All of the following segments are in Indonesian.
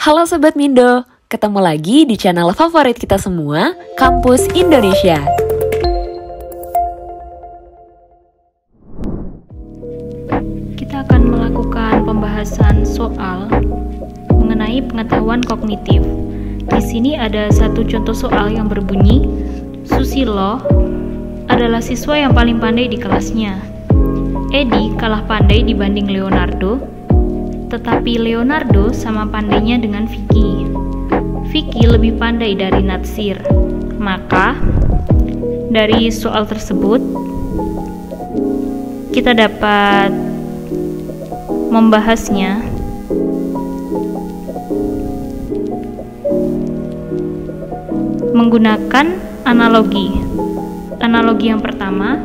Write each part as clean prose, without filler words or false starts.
Halo Sobat Mindo, ketemu lagi di channel favorit kita semua, Kampus Indonesia. Kita akan melakukan pembahasan soal mengenai pengetahuan kognitif. Di sini ada satu contoh soal yang berbunyi, Susilo adalah siswa yang paling pandai di kelasnya. Edi kalah pandai dibanding Leonardo, tetapi Leonardo sama pandainya dengan Vicky. Vicky lebih pandai dari Natsir. Maka, dari soal tersebut, kita dapat membahasnya menggunakan analogi. Analogi yang pertama,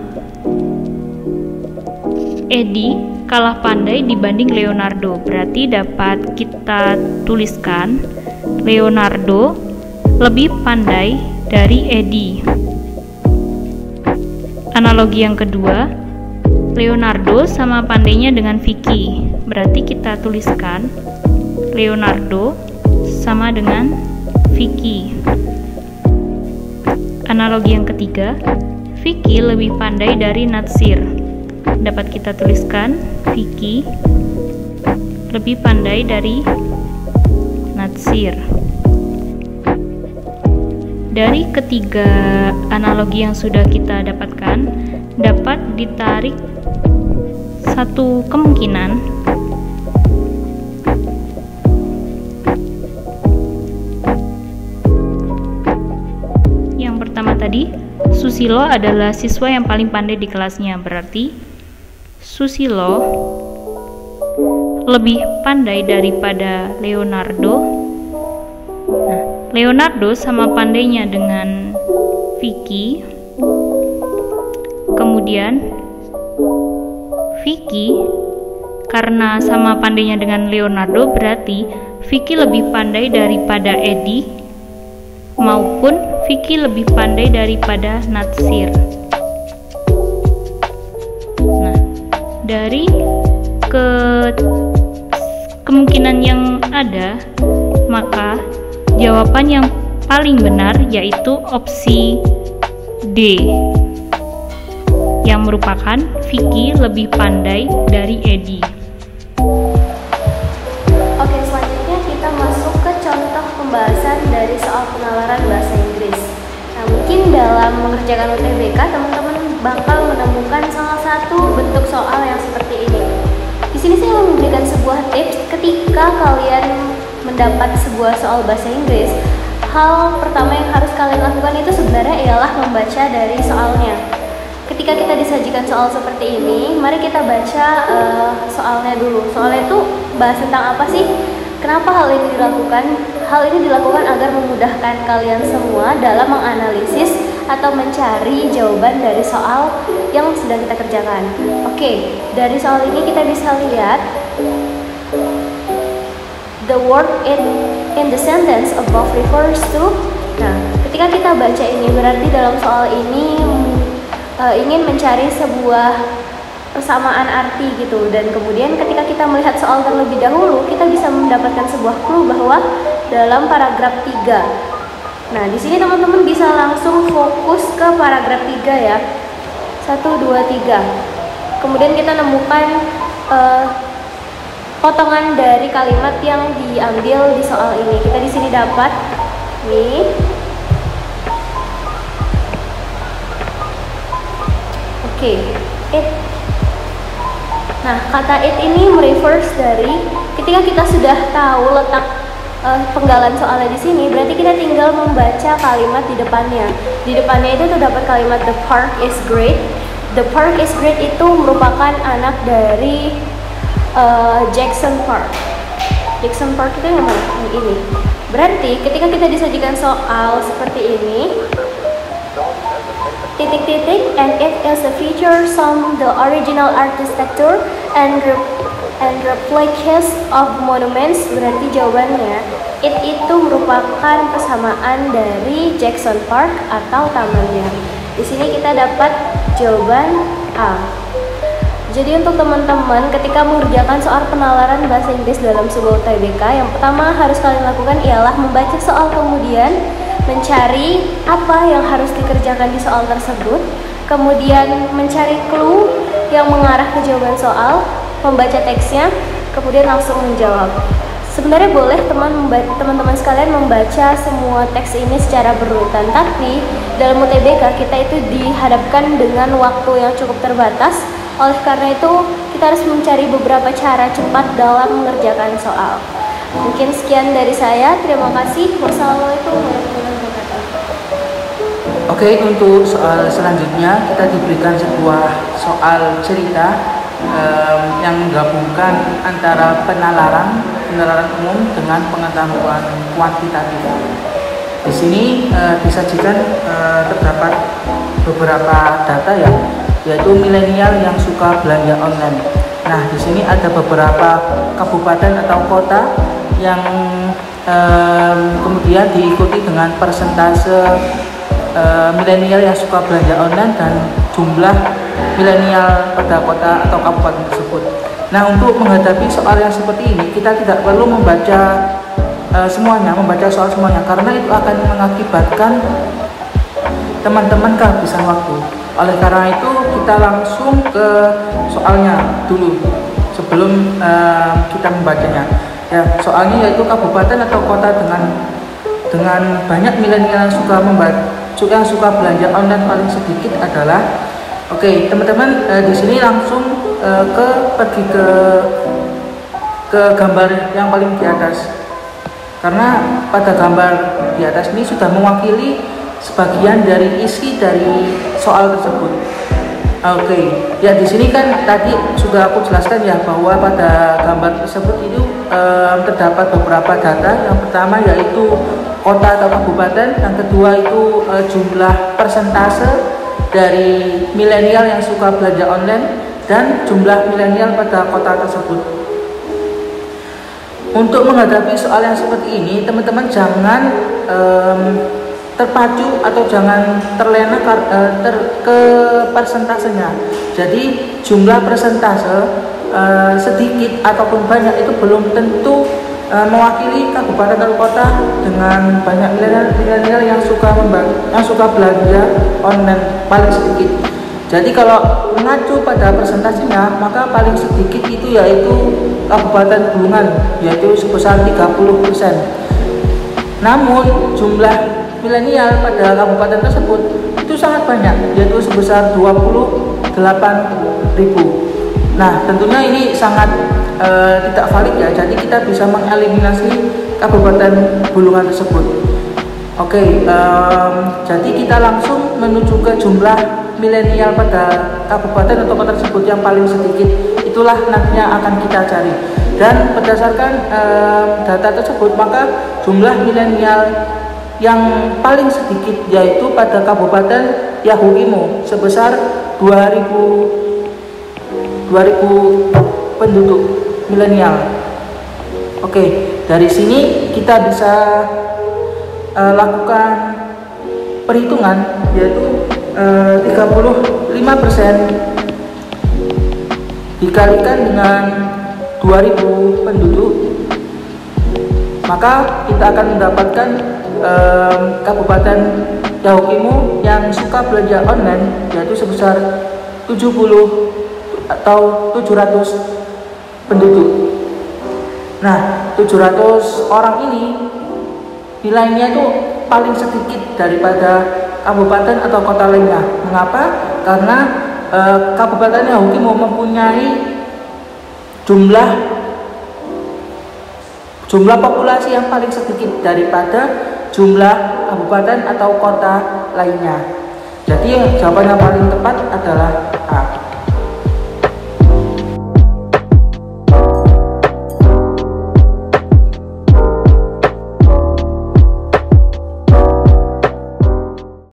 Edi kalah pandai dibanding Leonardo. Berarti dapat kita tuliskan Leonardo lebih pandai dari Edi. Analogi yang kedua, Leonardo sama pandainya dengan Vicky. Berarti kita tuliskan Leonardo sama dengan Vicky. Analogi yang ketiga, Vicky lebih pandai dari Natsir. Dapat kita tuliskan Vicky lebih pandai dari Natsir. Dari ketiga analogi yang sudah kita dapatkan, dapat ditarik satu kemungkinan yang pertama tadi, Susilo adalah siswa yang paling pandai di kelasnya. Berarti Susilo lebih pandai daripada Leonardo. Nah, Leonardo sama pandainya dengan Vicky. Kemudian Vicky karena sama pandainya dengan Leonardo, berarti Vicky lebih pandai daripada Edi maupun Vicky lebih pandai daripada Natsir. Dari kemungkinan yang ada, maka jawaban yang paling benar yaitu opsi D, yang merupakan Vicky lebih pandai dari Edi. Oke, selanjutnya kita masuk ke contoh pembahasan dari soal penalaran bahasa Inggris. Nah, mungkin dalam mengerjakan UTBK, teman-teman bakal menemukan salah satu bentuk soal yang seperti ini. Di sini saya memberikan sebuah tips ketika kalian mendapat sebuah soal bahasa Inggris. Hal pertama yang harus kalian lakukan itu sebenarnya ialah membaca dari soalnya. Ketika kita disajikan soal seperti ini, mari kita baca soalnya dulu. Soalnya itu bahas tentang apa sih? Kenapa hal ini dilakukan? Hal ini dilakukan agar memudahkan kalian semua dalam menganalisis atau mencari jawaban dari soal yang sedang kita kerjakan. Oke, dari soal ini kita bisa lihat the word in the sentence above refers to. Nah, ketika kita baca ini berarti dalam soal ini ingin mencari sebuah persamaan arti gitu, dan kemudian ketika kita melihat soal terlebih dahulu, kita bisa mendapatkan sebuah clue bahwa dalam paragraf 3. Nah, di sini teman-teman bisa langsung fokus ke paragraf 3 ya. 1, 2, 3. Kemudian kita nemukan potongan dari kalimat yang diambil di soal ini. Kita di sini dapat nih. Oke, it. Nah, kata it ini refers dari ketika kita sudah tahu letak penggalan soalnya di sini, berarti kita tinggal membaca kalimat di depannya. Di depannya itu terdapat kalimat the park is great. The park is great itu merupakan anak dari Jackson Park. Jackson Park itu yang mana? Yang ini. Berarti ketika kita disajikan soal seperti ini, titik-titik, and it is a feature from the original architecture and replicas of monuments. Berarti jawabannya it itu merupakan persamaan dari Jackson Park atau tamannya. Di sini kita dapat jawaban A. Jadi untuk teman-teman ketika mengerjakan soal penalaran bahasa Inggris dalam sebuah UTBK, yang pertama harus kalian lakukan ialah membaca soal, kemudian mencari apa yang harus dikerjakan di soal tersebut, kemudian mencari clue yang mengarah ke jawaban soal, membaca teksnya, kemudian langsung menjawab. Sebenarnya boleh teman-teman sekalian membaca semua teks ini secara berurutan, tapi dalam UTBK kita itu dihadapkan dengan waktu yang cukup terbatas. Oleh karena itu kita harus mencari beberapa cara cepat dalam mengerjakan soal. Mungkin sekian dari saya, terima kasih. Wassalamualaikum warahmatullahi wabarakatuh. Oke, untuk soal selanjutnya kita diberikan sebuah soal cerita yang menggabungkan antara penalaran umum dengan pengetahuan kuantitatif. Di sini disajikan terdapat beberapa data yaitu milenial yang suka belanja online. Nah, di sini ada beberapa kabupaten atau kota yang kemudian diikuti dengan persentase milenial yang suka belanja online dan jumlah milenial pada kota atau kabupaten tersebut. Nah, untuk menghadapi soal yang seperti ini, kita tidak perlu membaca membaca soal semuanya, karena itu akan mengakibatkan teman-teman kehabisan waktu. Oleh karena itu, kita langsung ke soalnya dulu sebelum kita membacanya. Ya, soalnya yaitu kabupaten atau kota dengan banyak milenial yang suka belanja online paling sedikit adalah. Oke, teman-teman, di sini langsung pergi ke gambar yang paling di atas, karena pada gambar di atas ini sudah mewakili sebagian dari isi dari soal tersebut. Oke, ya di sini kan tadi sudah aku jelaskan ya bahwa pada gambar tersebut itu terdapat beberapa data. Yang pertama yaitu kota atau kabupaten, yang kedua itu jumlah persentase dari milenial yang suka belanja online dan jumlah milenial pada kota tersebut. Untuk menghadapi soal yang seperti ini, teman-teman jangan terpacu atau jangan terlena ke persentasenya. Jadi jumlah persentase sedikit ataupun banyak itu belum tentu mewakili kabupaten atau kota dengan banyak milenial yang suka belanja online paling sedikit. Jadi kalau mengacu pada persentasenya, maka paling sedikit itu yaitu Kabupaten Bulungan, yaitu sebesar 30%. Namun jumlah milenial pada kabupaten tersebut itu sangat banyak, yaitu sebesar 28.000. Nah, tentunya ini sangat tidak valid ya. Jadi kita bisa mengeliminasi Kabupaten Bulungan tersebut. Oke, jadi kita langsung menuju ke jumlah milenial pada kabupaten atau kota tersebut yang paling sedikit. Itulah nantinya akan kita cari. Dan berdasarkan data tersebut, maka jumlah milenial yang paling sedikit yaitu pada Kabupaten Yahukimo sebesar 2000 penduduk milenial. Oke, dari sini kita bisa lakukan perhitungan, yaitu 35% dikalikan dengan 2000 penduduk, maka kita akan mendapatkan Kabupaten Yahukimo yang suka belanja online yaitu sebesar 70 atau 700 penduduk. Nah, 700 orang ini nilainya itu paling sedikit daripada kabupaten atau kota lainnya. Mengapa? Karena Kabupaten Yahukimo mempunyai jumlah populasi yang paling sedikit daripada jumlah kabupaten atau kota lainnya. Jadi jawaban yang paling tepat adalah A.